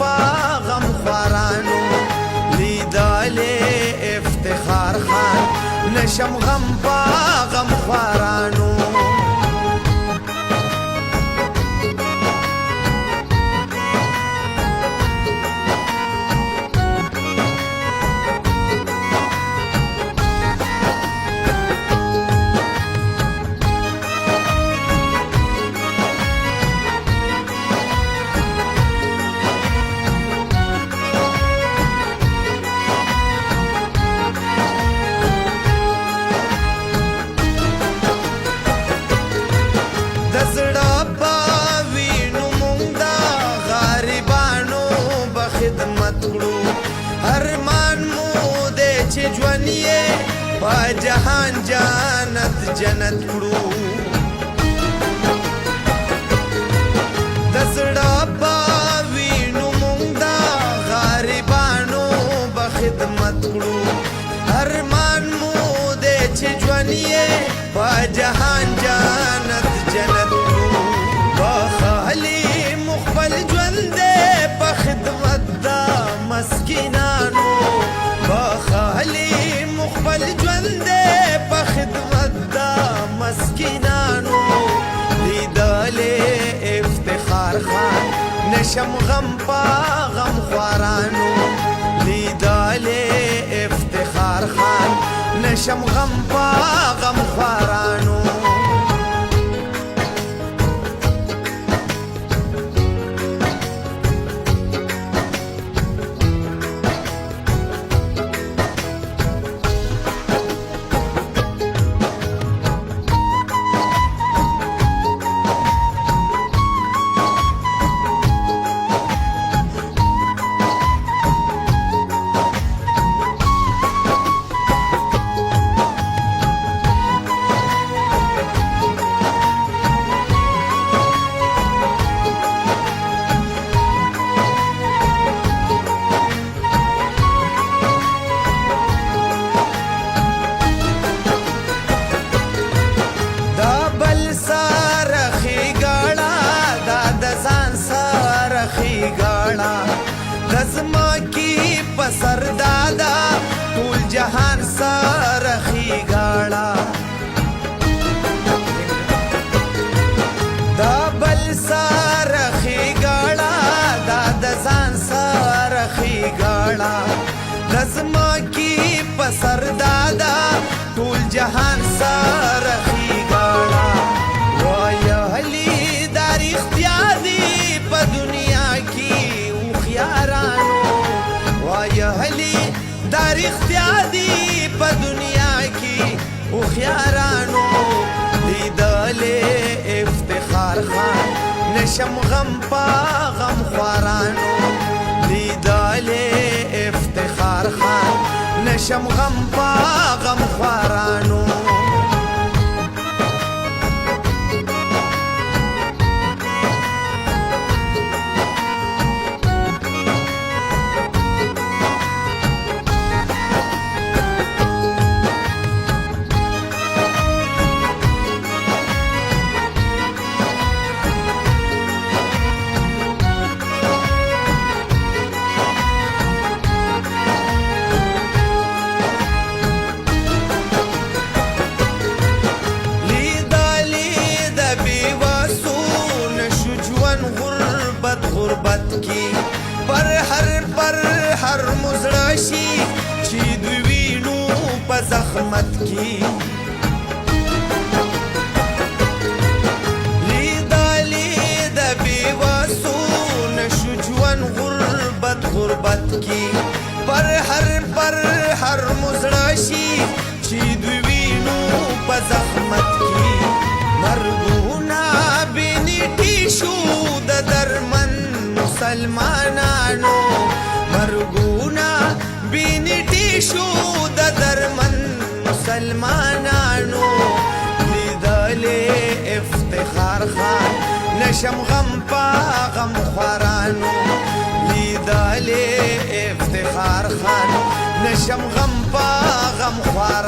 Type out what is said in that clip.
پا غم خوارانو لیدلې افتخار خان نشم غم پا غم خوارانو ارمان مو دې چې ژوند یې په جهان جنت جنت کړو د زړه په وینو مونږ د غریبانو به خدمت کړو ارمان مو دې چې ژوند یې په جهان جنت جنت کړو بخالي مخبل ژوند دې په خدمت دا مسکینانو بخالي مخبل ژوند دې په خدمت دا مسکینانو لیدلې افتخار خان نشم غم پا غم خوارانو لیدلې افتخار خان نشم غم پا غم خوارانو دزما کی پسر دادا ټول جهان سره خیګاړه دا بل سره خیګاړه دا د ځان سره خیګاړه دزما کی پسر دادا ټول جهان سره خیګاړه وای هلی دار اختیار دی په دنیا کی یارانو وای هلی دار اختیار دی په دنیا کې او خيارانو لیدلې افتخار خان نشم غم پا غم خوارانو لیدلې افتخار خان نشم غم پا غم خوارانو غربت کی پر هر مزرشی چې دوی وینو په زحمت کی لیدلې د بیوسو نشو ژوند غربت کی پر هر مزرشی چې دوی وینو په زحمت کی مرګونه بنټی شو د درمن مسلمانانو مرګونه بنټی شو د درمن مسلمانانو لیدلې افتخار خان نشم غم پا غم خوارانو لیدلې افتخار خان نشم غم پا غم خوارانو